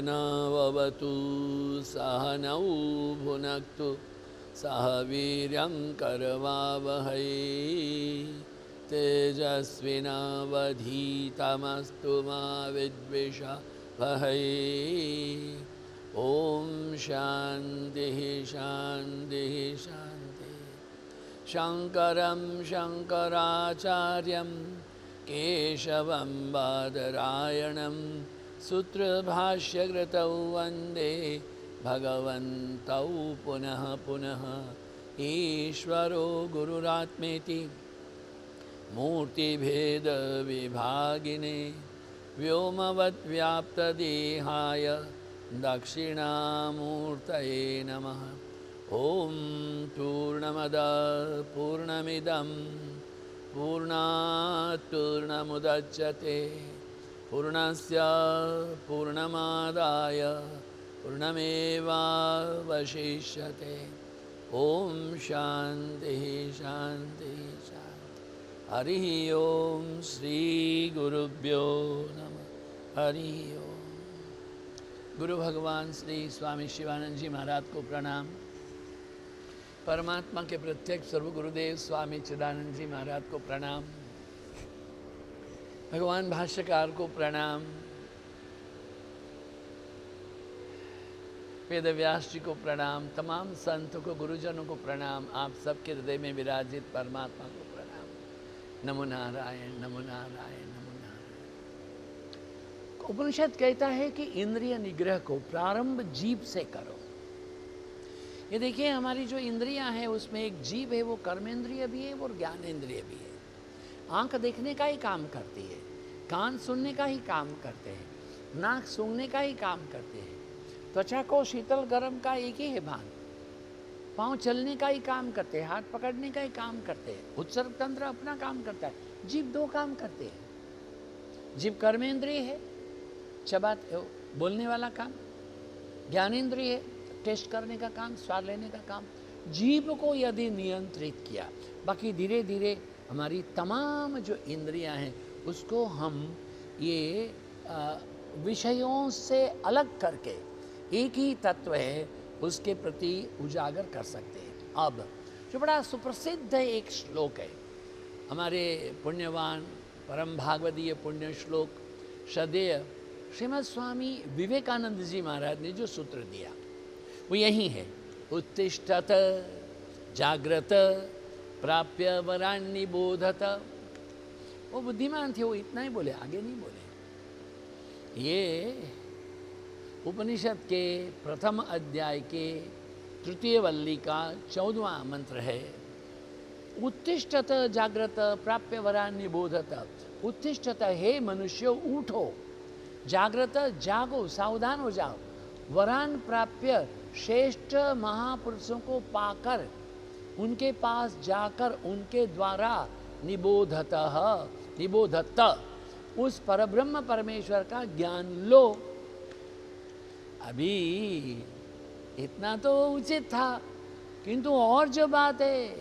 सहनाववतु सहनौ भुनक्तु सह वीर्यं करवावहै तेजस्विनावधीतमस्तु मा विद्विषावहै। ॐ शान्तिः शान्तिः शान्तिः। शङ्करं शङ्कराचार्यं केशवं बादरायणं सूत्रभाष्यकृतौ वन्दे भगवन्तौ पुनः पुनः। ईश्वरो गुरुरात्मेति मूर्तिभेदविभागिने व्योमवद्व्याप्तदेहाय दक्षिणामूर्तये नमः। ॐ पूर्णमदः पूर्णमिदं पूर्णात् पूर्णमुदच्यते पूर्णस्य पूर्णमादाय पूर्णमेवावशिष्यते। ॐ शान्तिः शान्तिः शान्तिः। हरिः ॐ श्री गुरुभ्यो नमः। हरिः ॐ। गुरु भगवान श्री स्वामी शिवानंद जी महाराज को प्रणाम। परमात्मा के प्रत्यक्ष सर्व गुरुदेव स्वामी चिदानंद जी महाराज को प्रणाम। भगवान भाष्यकार को प्रणाम। वेद व्यास जी को प्रणाम। तमाम संतों को, गुरुजनों को प्रणाम। आप सबके हृदय में विराजित परमात्मा को प्रणाम। नमो नारायण नमो नारायण नमो नारायण। उपनिषद कहता है कि इंद्रिय निग्रह को प्रारंभ जीव से करो। ये देखिए, हमारी जो इंद्रियां हैं उसमें एक जीव है, वो कर्मेंद्रिय भी है और ज्ञानेंद्रिय भी है। आंख देखने का ही काम करती है, कान सुनने का ही काम करते हैं, नाक सूंघने का ही काम करते हैं, त्वचा को शीतल गर्म का एक ही है भान, पांव चलने का ही काम करते हैं, हाथ पकड़ने का ही काम करते हैं, उत्सर्ग तंत्र अपना काम करता है। जीव दो काम करते हैं। जीव कर्मेंद्रिय है, चबाते बोलने वाला काम, ज्ञानेंद्रिय है, टेस्ट करने का काम, स्वाद लेने का काम। जीव को यदि नियंत्रित किया, बाकी धीरे धीरे हमारी तमाम जो इंद्रियां हैं उसको हम ये विषयों से अलग करके एक ही तत्व है उसके प्रति उजागर कर सकते हैं। अब जो बड़ा सुप्रसिद्ध एक श्लोक है, हमारे पुण्यवान परम भागवतीय पुण्य श्लोक श्रद्धेय श्रीमद् स्वामी विवेकानंद जी महाराज ने जो सूत्र दिया वो यही है। उत्तिष्ठत जाग्रत प्राप्य वरान्नि बोधत। वो बुद्धिमान थे, वो इतना ही बोले, आगे नहीं बोले। ये उपनिषद के प्रथम अध्याय के तृतीय वल्ली का 14वां मंत्र है। उत्तिष्ठत जाग्रत प्राप्य वरान्नि बोधत। उत्तिष्ठत, हे मनुष्य उठो, जाग्रत जागो, सावधान हो जाओ, वरान प्राप्य श्रेष्ठ महापुरुषों को पाकर उनके पास जाकर उनके द्वारा निबोधतः निबोधत उस परब्रह्म परमेश्वर का ज्ञान लो। अभी इतना तो उचित था, किंतु और जो बात है,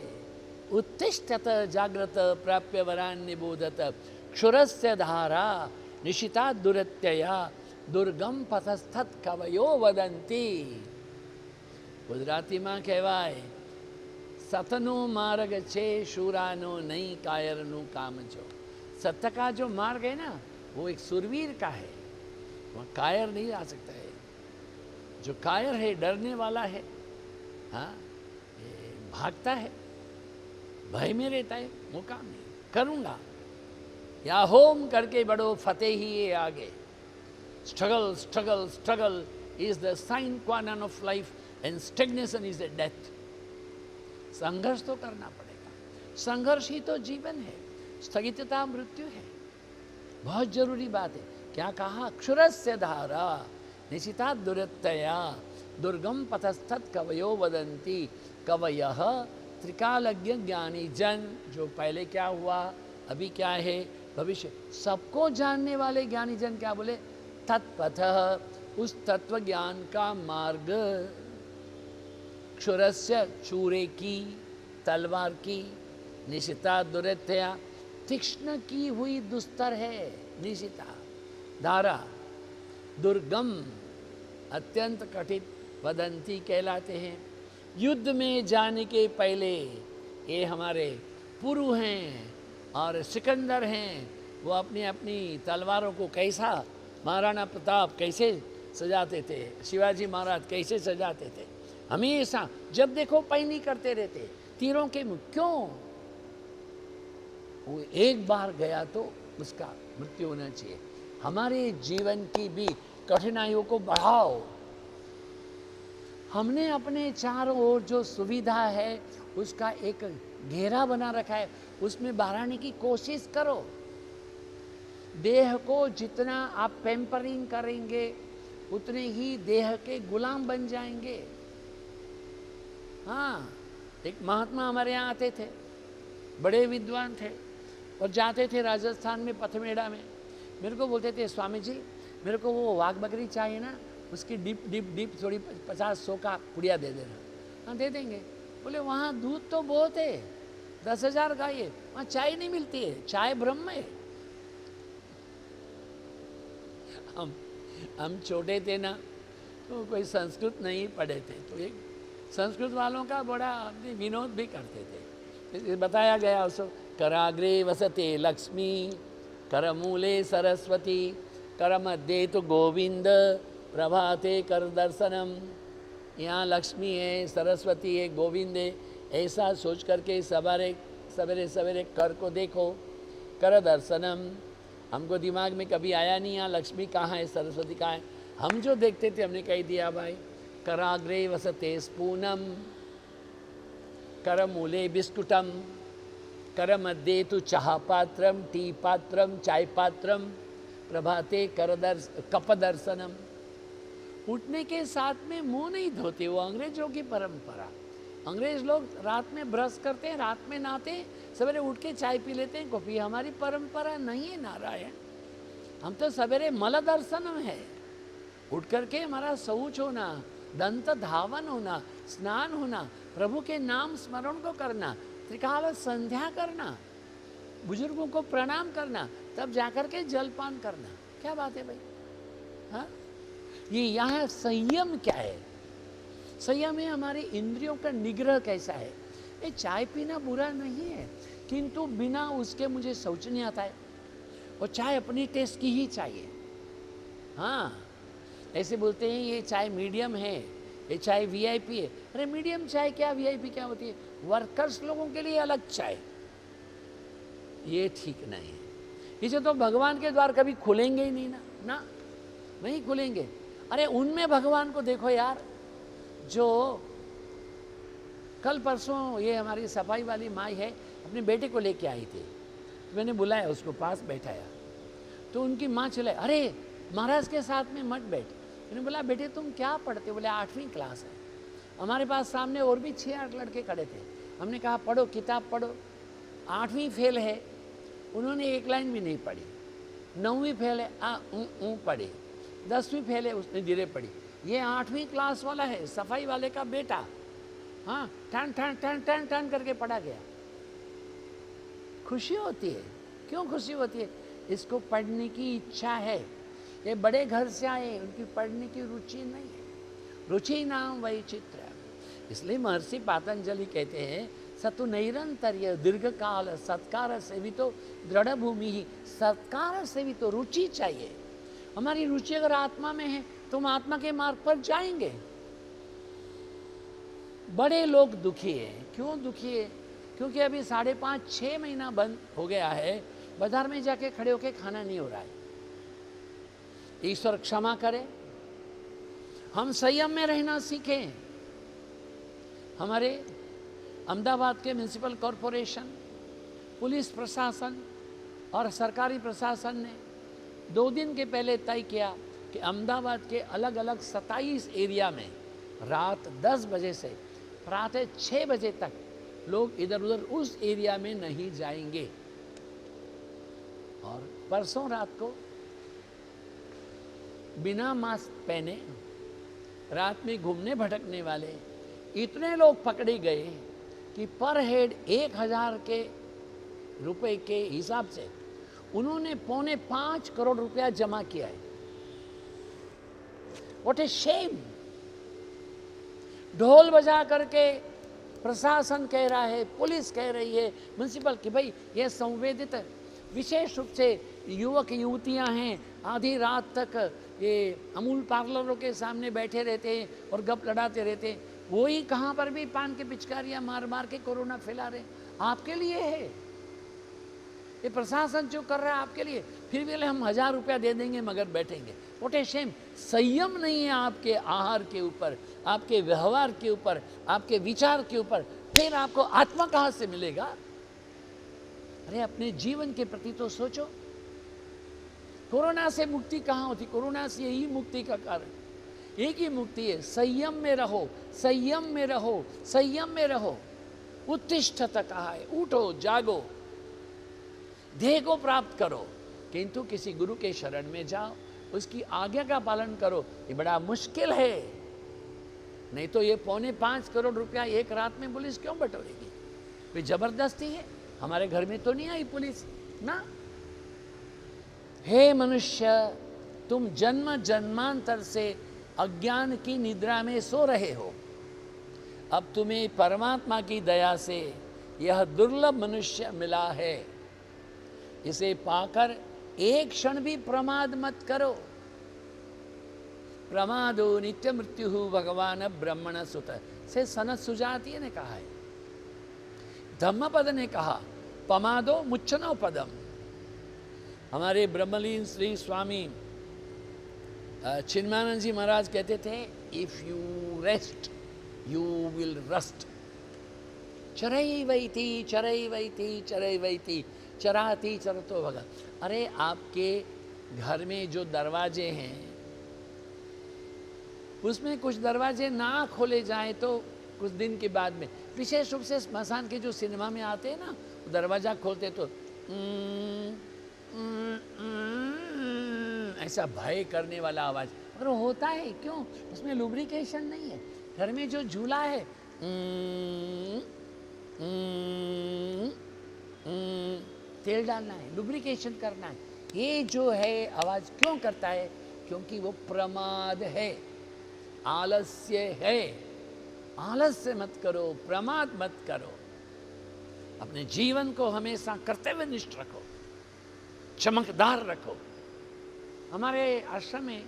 उत्तिष्ठत जाग्रत प्राप्य वरान निबोधत क्षुरस्य धारा निशिता दुरत्यया दुर्गम पथस्थत कवयो वदंती। गुजराती में कहवाय, सतनो मार्ग छे शूरानो नहीं कायरनु काम जो। सत्य का जो मार्ग है ना, वो एक सुरवीर का है, वहाँ कायर नहीं आ सकता है। जो कायर है, डरने वाला है, हाँ, ये भागता है, भय में रहता है, वो काम नहीं करूँगा, या होम करके बढ़ो, फतेह ही है आगे। Struggle struggle struggle is the sine qua non of life and stagnation is the death. संघर्ष तो करना पड़ेगा, संघर्ष ही तो जीवन है, स्थगितता मृत्यु है। बहुत जरूरी बात है। क्या कहा? क्षुरस्य धारा निशिता दुरत्यया दुर्गम पथस्थत कवयो वदंती। कवयः त्रिकालज्ञ ज्ञानी जन। जो पहले क्या हुआ, अभी क्या है, भविष्य सबको जानने वाले ज्ञानी जन क्या बोले? तत्पथ, उस तत्व ज्ञान का मार्ग। क्षुरस्य, चूरे की, तलवार की, निशिता दुरत्यया, तीक्ष्ण की हुई दुस्तर है निशिता। धारा, दुर्गम, अत्यंत कठिन वदंती कहलाते हैं। युद्ध में जाने के पहले ये हमारे पुरु हैं और सिकंदर हैं, वो अपनी अपनी तलवारों को कैसा, महाराणा प्रताप कैसे सजाते थे, शिवाजी महाराज कैसे सजाते थे, हमेशा जब देखो पैनी करते रहते तीरों के मुख। क्यों? वो एक बार गया तो उसका मृत्यु होना चाहिए। हमारे जीवन की भी कठिनाइयों को बढ़ाओ। हमने अपने चारों ओर जो सुविधा है उसका एक घेरा बना रखा है, उसमें बाहर आने की कोशिश करो। देह को जितना आप पैम्परिंग करेंगे उतने ही देह के गुलाम बन जाएंगे। हाँ, एक महात्मा हमारे यहाँ आते थे, बड़े विद्वान थे और जाते थे राजस्थान में पथमेड़ा में। मेरे को बोलते थे, स्वामी जी मेरे को वो वाघ बकरी चाहिए ना, उसकी डिप डिप डिप थोड़ी 50-100 का पुड़िया दे देना। हाँ दे देंगे। बोले वहाँ दूध तो बहुत है, 10,000 गाय है, वहाँ चाय नहीं मिलती है, चाय ब्रह्म है। हम छोटे थे ना तो कोई संस्कृत नहीं पढ़े थे, तो एक संस्कृत वालों का बड़ा विनोद भी करते थे। बताया गया उसको, कराग्रे वसते लक्ष्मी करमूले सरस्वती करमध्ये तो गोविंद प्रभाते कर दर्शनम। यहाँ लक्ष्मी है, सरस्वती है, गोविंद है, ऐसा सोच करके सवेरे सवेरे सवेरे कर को देखो, कर दर्शनम। हमको दिमाग में कभी आया नहीं यहाँ लक्ष्मी कहाँ है, सरस्वती कहाँ है। हम जो देखते थे हमने कह दिया भाई, कराग्रे वसते स्पूनम करमूले बिस्कुटम करमध्ये तो चाह पात्रम टी पात्रम चाय पात्रम प्रभाते कप दर्शनम। उठने के साथ में मुंह नहीं धोते, वो अंग्रेजों की परंपरा। अंग्रेज लोग रात में ब्रश करते हैं, रात में नहाते हैं, सवेरे उठ के चाय पी लेते हैं, कॉफी। हमारी परंपरा नहीं है नारायण। हम तो सवेरे मल दर्शनम है, उठ करके हमारा शौच होना, दंत धावन होना, स्नान होना, प्रभु के नाम स्मरण को करना, त्रिकाल संध्या करना, बुजुर्गों को प्रणाम करना, तब जाकर के जलपान करना। क्या बात है भाई? हाँ, ये यहाँ संयम क्या है? संयम है हमारी इंद्रियों का निग्रह कैसा है। ये चाय पीना बुरा नहीं है, किंतु बिना उसके मुझे शौच नहीं आता है, और चाय अपनी टेस्ट की ही चाहिए। हाँ, ऐसे बोलते हैं ये चाय मीडियम है, ये चाय वीआईपी है। अरे मीडियम चाय क्या, वीआईपी क्या होती है? वर्कर्स लोगों के लिए अलग चाय, ये ठीक नहीं है। इसे तो भगवान के द्वार कभी खुलेंगे ही नहीं ना नहीं खुलेंगे। अरे उनमें भगवान को देखो यार, जो कल परसों ये हमारी सफाई वाली माई है, अपने बेटे को लेके आई थी, तो मैंने बुलाया, उसको पास बैठाया, तो उनकी माँ चले, अरे महाराज के साथ में मत बैठ। मैंने बोला बेटे तुम क्या पढ़ते? बोले 8वीं क्लास है। हमारे पास सामने और भी 6-8 लड़के खड़े थे। हमने कहा पढ़ो, किताब पढ़ो। 8वीं फेल है, उन्होंने एक लाइन भी नहीं पढ़ी। 9वीं फेल है, पढ़ी। 10वीं फेल है, उसने धीरे पढ़ी। ये 8वीं क्लास वाला है, सफाई वाले का बेटा। हाँ, टन टन टन टन टन करके पढ़ा गया। खुशी होती है। क्यों खुशी होती है? इसको पढ़ने की इच्छा है। ये बड़े घर से आए, उनकी पढ़ने की रुचि नहीं है। रुचि नाम वैचित्र। इसलिए महर्षि पातंजलि कहते हैं, सतु नैरंतर्य दीर्घ काल सत्कार से भी तो दृढ़ भूमि ही। सत्कार से भी तो रुचि चाहिए। हमारी रुचि अगर आत्मा में है तो हम आत्मा के मार्ग पर जाएंगे। बड़े लोग दुखी हैं। क्यों दुखी है? क्योंकि अभी 5.5-6 महीना बंद हो गया है, बाजार में जाके खड़े होके खाना नहीं हो रहा है। ईश्वर क्षमा करे, हम संयम में रहना सीखें। हमारे अहमदाबाद के म्यूनिसिपल कॉरपोरेशन, पुलिस प्रशासन और सरकारी प्रशासन ने 2 दिन के पहले तय किया कि अहमदाबाद के अलग अलग 27 एरिया में रात 10 बजे से प्रातः 6 बजे तक लोग इधर उधर उस एरिया में नहीं जाएंगे। और परसों रात को बिना मास्क पहने रात में घूमने भटकने वाले इतने लोग पकड़े गए कि पर हेड 1,000 के रुपए के हिसाब से उन्होंने 4.25 करोड़ रुपया जमा किया है। What a shame. ढोल बजा करके प्रशासन कह रहा है, पुलिस कह रही है, म्यूनसिपल कि भाई ये संवेदित, विशेष रूप से युवक युवतियां हैं, आधी रात तक ये अमूल पार्लरों के सामने बैठे रहते हैं और गप लड़ाते रहते हैं, वही कहाँ पर भी पान के पिचकारियां मार मार के कोरोना फैला रहे। आपके लिए है ये, प्रशासन जो कर रहा है आपके लिए, फिर भी हम 1000 रुपया दे देंगे मगर बैठेंगे। What a shame. संयम नहीं है आपके आहार के ऊपर, आपके व्यवहार के ऊपर, आपके विचार के ऊपर, फिर आपको आत्मा कहाँ से मिलेगा? अरे अपने जीवन के प्रति तो सोचो। कोरोना से मुक्ति कहाँ होती? कोरोना से यही मुक्ति का कारण, एक ही मुक्ति है, संयम में रहो, संयम में रहो, संयम में रहो। उत्तिष्ठत कहा है, उठो जागो, ध्येय को प्राप्त करो, किंतु किसी गुरु के शरण में जाओ, उसकी आज्ञा का पालन करो। ये बड़ा मुश्किल है, नहीं तो ये 4.25 करोड़ रुपया एक रात में पुलिस क्यों बटोरेगी? कोई जबरदस्ती है? हमारे घर में तो नहीं आई पुलिस ना। हे मनुष्य, तुम जन्म जन्मांतर से अज्ञान की निद्रा में सो रहे हो, अब तुम्हें परमात्मा की दया से यह दुर्लभ मनुष्य मिला है, इसे पाकर एक क्षण भी प्रमाद मत करो। प्रमादो नित्य मृत्यु भगवान ब्रह्मण सुत से सनत सुजातीय ने कहा है। धम्मपद ने कहा पमादो मुच्चनो पदम। हमारे ब्रह्मलीन श्री स्वामी चिन्मयानंद जी महाराज कहते थे, if you rest you will rust. चरैवैति चरैवैति चरैवैति चराती चरतो भगत। अरे आपके घर में जो दरवाजे हैं उसमें कुछ दरवाजे ना खोले जाएं तो कुछ दिन के बाद में, विशेष रूप से स्मशान के जो सिनेमा में आते हैं ना, दरवाजा खोलते तो ऐसा भय करने वाला आवाज, और होता है क्यों? उसमें लुब्रिकेशन नहीं है। घर में जो झूला है तेल डालना है, लुब्रिकेशन करना है, ये जो है आवाज क्यों करता है? क्योंकि वो प्रमाद है, आलस्य है। आलस्य मत करो, प्रमाद मत करो। अपने जीवन को हमेशा कर्तव्यनिष्ठ रखो, चमकदार रखो। हमारे आश्रम में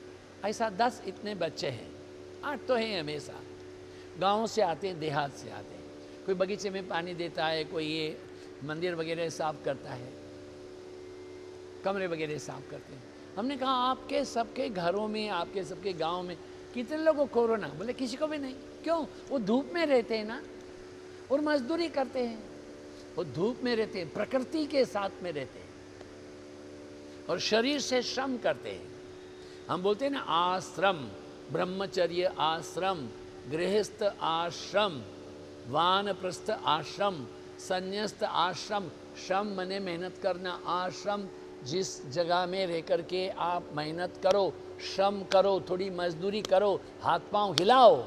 ऐसा 10 इतने बच्चे हैं, 8 तो हैं हमेशा, गाँव से आते हैं, देहात से आते हैं। कोई बगीचे में पानी देता है, कोई ये मंदिर वगैरह साफ करता है, कमरे वगैरह साफ करते हैं। हमने कहा आपके सबके घरों में, आपके सबके गांव में कितने लोगों को कोरोना? बोले किसी को भी नहीं। क्यों? वो धूप में रहते हैं ना, और मजदूरी करते हैं, वो धूप में रहते हैं, प्रकृति के साथ में रहते हैं और शरीर से श्रम करते हैं। हम बोलते हैं ना आश्रम, ब्रह्मचर्य आश्रम, गृहस्थ आश्रम, वानप्रस्थ आश्रम, संन्यास्त आश्रम। श्रम मने मेहनत करना, आश्रम जिस जगह में रह कर के आप मेहनत करो, श्रम करो, थोड़ी मजदूरी करो, हाथ पांव हिलाओ,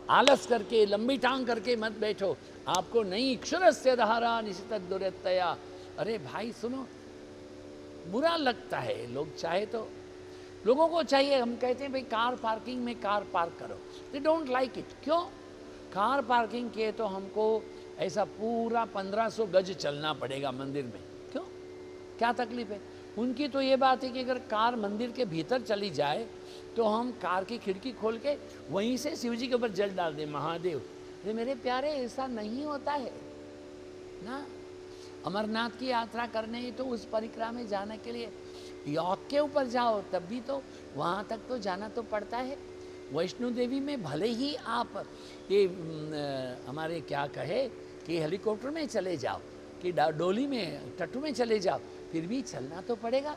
आलस करके लंबी टांग करके मत बैठो। आपको नहीं क्षुरस्य धारा निशित दुरतया। अरे भाई सुनो, बुरा लगता है, लोग चाहे तो, लोगों को चाहिए, हम कहते हैं भाई कार पार्किंग में कार पार्क करो, दे डोंट लाइक इट। क्यों? कार पार्किंग किए तो हमको ऐसा पूरा 1500 गज चलना पड़ेगा मंदिर में। क्यों? क्या तकलीफ है? उनकी तो ये बात है कि अगर कार मंदिर के भीतर चली जाए तो हम कार की खिड़की खोल के वहीं से शिव जी के ऊपर जल डाल दें, महादेव। अरे मेरे प्यारे, ऐसा नहीं होता है ना। अमरनाथ की यात्रा करने ही तो उस परिक्रमा में जाने के लिए योग के ऊपर जाओ, तब भी तो वहाँ तक तो जाना तो पड़ता है। वैष्णो देवी में भले ही आप ये हमारे क्या कहे कि हेलीकॉप्टर में चले जाओ, कि डोली में, टट्टू में चले जाओ, फिर भी चलना तो पड़ेगा।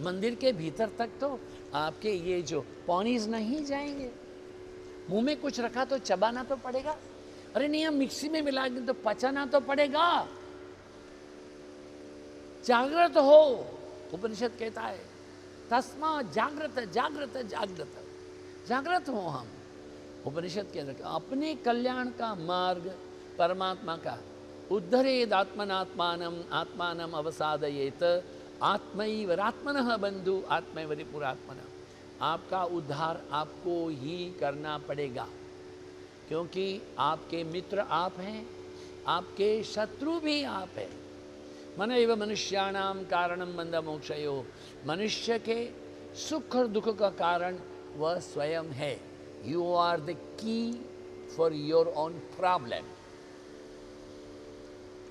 मंदिर के भीतर तक तो आपके ये जो पौनीज नहीं जाएंगे। मुंह में कुछ रखा तो चबाना तो पड़ेगा। अरे नहीं, हम मिक्सी में मिला दें तो पचाना तो पड़ेगा। जागृत हो, उपनिषद कहता है, तस्मा जागृत जागृत जागृत। जागृत हो हम, उपनिषद के अंदर अपने कल्याण का मार्ग परमात्मा का, उद्धरेद आत्मनात्मानम आत्मानम अवसादयेत आत्मैवरात्मनः बंधु आत्मैवरिपुरात्मनः। आपका उद्धार आपको ही करना पड़ेगा, क्योंकि आपके मित्र आप हैं, आपके शत्रु भी आप हैं। मन एव मनुष्याणाम कारणम बंध मोक्षयो, मनुष्य के सुख और दुख का कारण वह स्वयं है। You are the key for your own problem.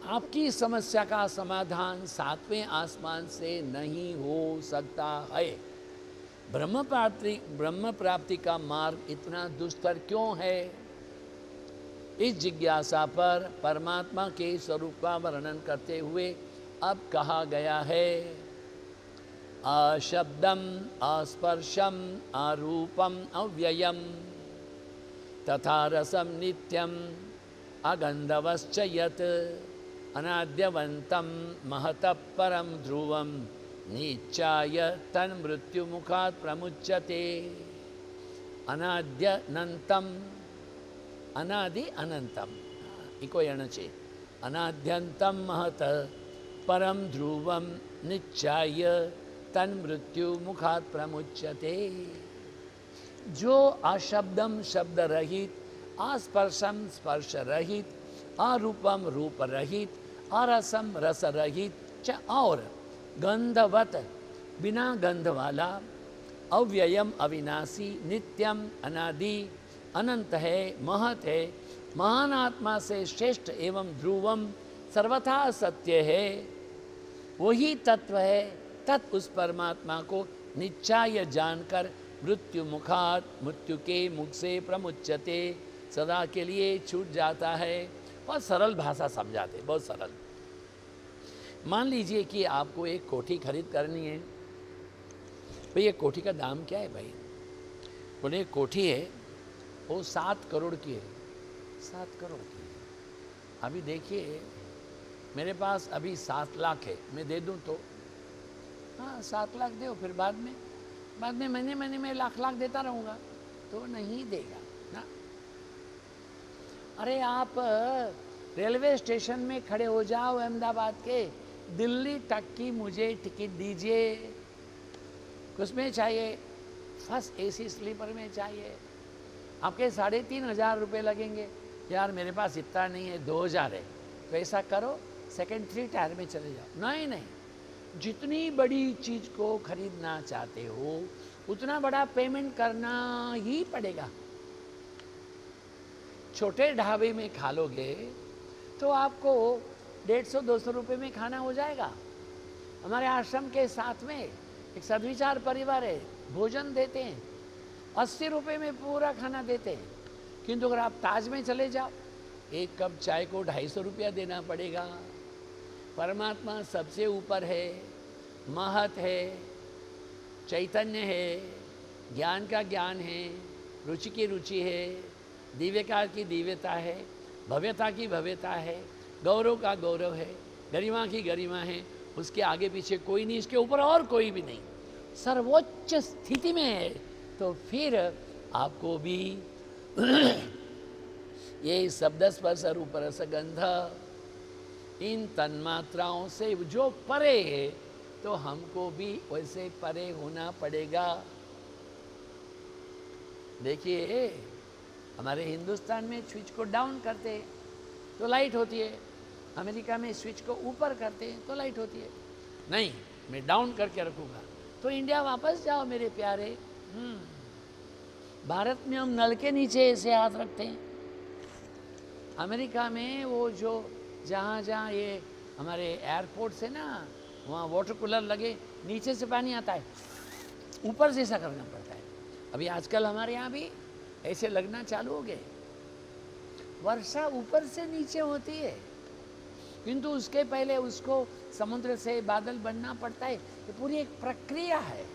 आपकी समस्या का समाधान सातवें आसमान से नहीं हो सकता है। ब्रह्म प्राप्ति का मार्ग इतना दुष्कर क्यों है? इस जिज्ञासा पर परमात्मा के स्वरूप का वर्णन करते हुए अब कहा गया है, अशब्दम अस्पर्शम अरूपम अव्ययम तथा रसम नित्यम अगंधवश्च यत् अनाद्यवंतम महतः परम ध्रुवम नीचाय तन मृत्यु मुखात् प्रमुच्यते। अनाद्यनंतम, अनादि अनंतम, इको एणचे अनाद्यंतम महतः परम ध्रुवम निचाय तन मृत्यु मुखात् प्रमुच्यते। जो अशब्दम शब्द रहित, अस्पर्शम स्पर्श रहित, अरूपम रूप रहित, अरसम रस रहित च और गंधवत बिना गंध वाला, अव्ययम अविनाशी, नित्यम अनादि, अनंत है, महत है, महान आत्मा से श्रेष्ठ एवं ध्रुवम सर्वथा सत्य है, वही तत्व है। तत् उस परमात्मा को निश्चय जानकर मृत्यु मुखात, मृत्यु के मुख से प्रमुच्यते, सदा के लिए छूट जाता है। बहुत सरल भाषा समझाते, बहुत सरल। मान लीजिए कि आपको एक कोठी खरीद करनी है। भाई ये कोठी का दाम क्या है भाई? बोले कोठी है वो 7 करोड़ की है। 7 करोड़ की है। अभी देखिए मेरे पास अभी 7 लाख है, मैं दे दूं तो? हाँ 7 लाख दो, फिर बाद में महीने में लाख देता रहूँगा तो नहीं देगा ना। अरे आप रेलवे स्टेशन में खड़े हो जाओ अहमदाबाद के, दिल्ली तक की मुझे टिकट दीजिए, उसमें चाहिए फर्स्ट एसी स्लीपर में चाहिए, आपके 3,500 रुपये लगेंगे। यार मेरे पास इतना नहीं है, 2,000 है, तो ऐसा करो सेकंड 3 टायर में चले जाओ। नहीं, जितनी बड़ी चीज़ को खरीदना चाहते हो उतना बड़ा पेमेंट करना ही पड़ेगा। छोटे ढाबे में खा लोगे तो आपको 150-200 रुपये में खाना हो जाएगा। हमारे आश्रम के साथ में एक सद्विचार परिवार है, भोजन देते हैं, 80 रुपये में पूरा खाना देते हैं। किंतु अगर आप ताज में चले जाओ, एक कप चाय को 250 रुपया देना पड़ेगा। परमात्मा सबसे ऊपर है, महत है, चैतन्य है, ज्ञान का ज्ञान है, रुचि की रुचि है, दिव्यता की दिव्यता है, भव्यता की भव्यता है, गौरव का गौरव है, गरिमा की गरिमा है। उसके आगे पीछे कोई नहीं, इसके ऊपर और कोई भी नहीं, सर्वोच्च स्थिति में है। तो फिर आपको भी ये शब्द स्पर्श रूप रस गंध इन तन्मात्राओं से जो परे है, तो हमको भी वैसे परे होना पड़ेगा। देखिए हमारे हिंदुस्तान में स्विच को डाउन करते हैं तो लाइट होती है, अमेरिका में स्विच को ऊपर करते हैं तो लाइट होती है। नहीं, मैं डाउन करके रखूँगा। तो इंडिया वापस जाओ मेरे प्यारे। भारत में हम नल के नीचे ऐसे हाथ रखते हैं। अमेरिका में वो जो जहाँ ये हमारे एयरपोर्ट से ना, वहाँ वाटर कूलर लगे, नीचे से पानी आता है, ऊपर से ऐसा करना पड़ता है। अभी आजकल हमारे यहाँ भी ऐसे लगना चालू हो गए। वर्षा ऊपर से नीचे होती है, किंतु उसके पहले उसको समुद्र से बादल बनना पड़ता है। ये पूरी एक प्रक्रिया है।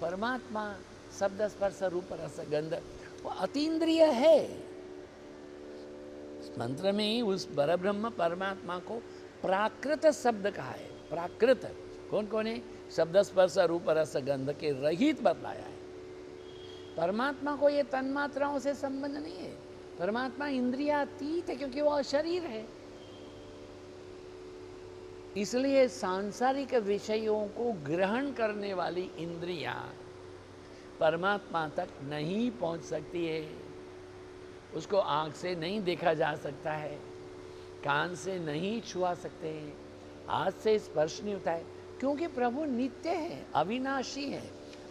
परमात्मा शब्द स्पर्श रूप रस गंध वो अतीन्द्रिय है। इस मंत्र में उस परब्रह्म परमात्मा को प्राकृत शब्द कहा है। प्राकृत कौन कौन है? शब्द स्पर्श रूप रस गंध के रहित बतलाया है। परमात्मा को ये तन्मात्राओं से संबंध नहीं है। परमात्मा इंद्रियातीत है, क्योंकि वो अशरीर है। इसलिए सांसारिक विषयों को ग्रहण करने वाली इंद्रियां परमात्मा तक नहीं पहुंच सकती है। उसको आँख से नहीं देखा जा सकता है, कान से नहीं छुआ सकते हैं, हाथ से स्पर्श नहीं होता है, क्योंकि प्रभु नित्य है, अविनाशी है,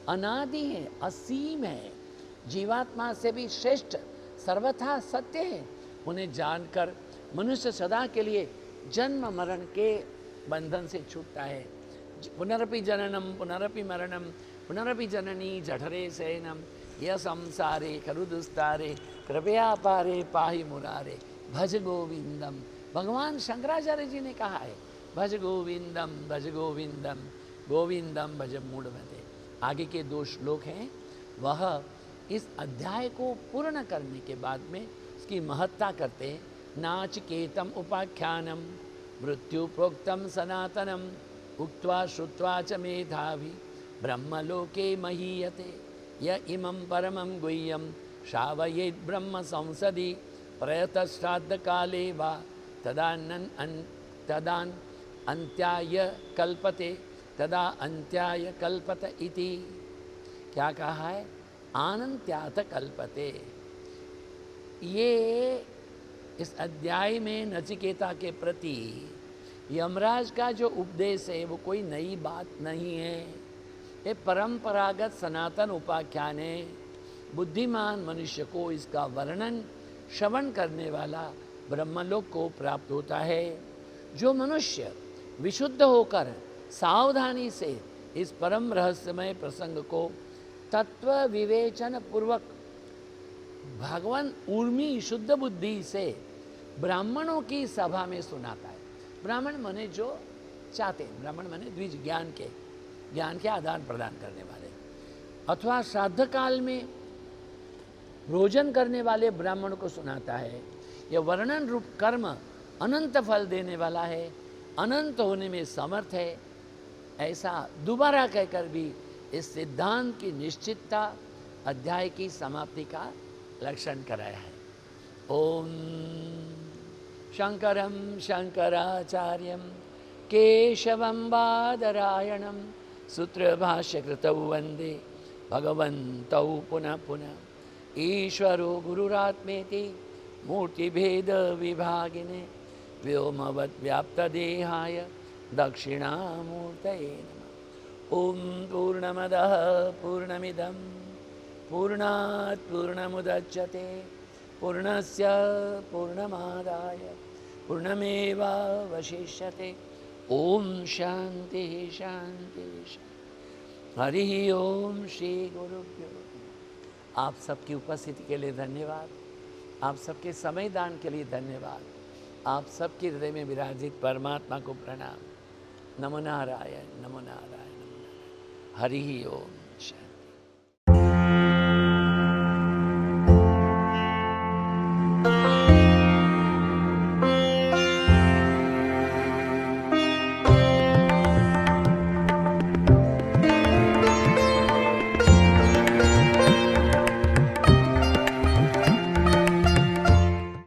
अनादि है, असीम है, जीवात्मा से भी श्रेष्ठ, सर्वथा सत्य है। उन्हें जानकर मनुष्य सदा के लिए जन्म मरण के बंधन से छूटता है। पुनरपि जननम पुनरपि मरणम पुनरपि जननी जठरे शयनम यह संसारे खरु दुस्तारे कृपया पारे पाहि मुरारे भज गोविंदम। भगवान शंकराचार्य जी ने कहा है, भज गोविंदम गोविंदम भज मूढ़मते। आगे के 2 श्लोक हैं, वह इस अध्याय को पूर्ण करने के बाद में इसकी महत्ता करते हैं। नाचिकेतम उपाख्यानम मृत्यु प्रोक्तम सनातनम उक्त्वा श्रुत्वा च मेधावी ब्रह्मलोके महीयते य इमं परमं गुह्यं श्रावयेत् ब्रह्म संसदि प्रयतश्राद्ध काले वा तदा अन्त्याय कल्पते तदा अन्त्याय कल्पत इति। क्या कहा है? आनन्त्यात कल्पते। ये इस अध्याय में नचिकेता के प्रति यमराज का जो उपदेश है वो कोई नई बात नहीं है, ये परंपरागत सनातन उपाख्यान है। बुद्धिमान मनुष्य को इसका वर्णन श्रवण करने वाला ब्रह्मलोक को प्राप्त होता है। जो मनुष्य विशुद्ध होकर सावधानी से इस परम रहस्यमय प्रसंग को तत्व विवेचन पूर्वक भगवान उर्मी शुद्ध बुद्धि से ब्राह्मणों की सभा में सुनाता है। ब्राह्मण माने जो चाहते हैं, ब्राह्मण माने द्विज ज्ञान के आदान प्रदान करने वाले, अथवा श्राद्ध काल में भोजन करने वाले ब्राह्मण को सुनाता है। यह वर्णन रूप कर्म अनंत फल देने वाला है, अनंत होने में समर्थ है, ऐसा दोबारा कहकर भी इस सिद्धांत की निश्चितता अध्याय की समाप्ति का लक्षण कराया है। ओम शंकरं शंकराचार्यं केशवं बादरायणं सूत्रभाष्यकृतौ वन्दे भगवन्तौ पुनः पुनः। ईश्वरो गुरुरात्मेति मूर्तिभेदविभागिने व्योमवद्व्याप्तदेहाय दक्षिणामूर्तये नमः। ॐ पूर्णमदः पूर्णमिदं पूर्णात् पूर्णमुदच्यते पूर्णस्य पूर्णमादाय पूर्णमेवावशिष्यते। ओम शांति शांति शांति। हरि ओम श्री गुरुभ्यो। आप सबकी उपस्थिति के लिए धन्यवाद, आप सबके समय दान के लिए धन्यवाद, आप सबके हृदय में विराजित परमात्मा को प्रणाम। नमो नारायण नमो नारायण नमो नारायण। हरि ओम शांति।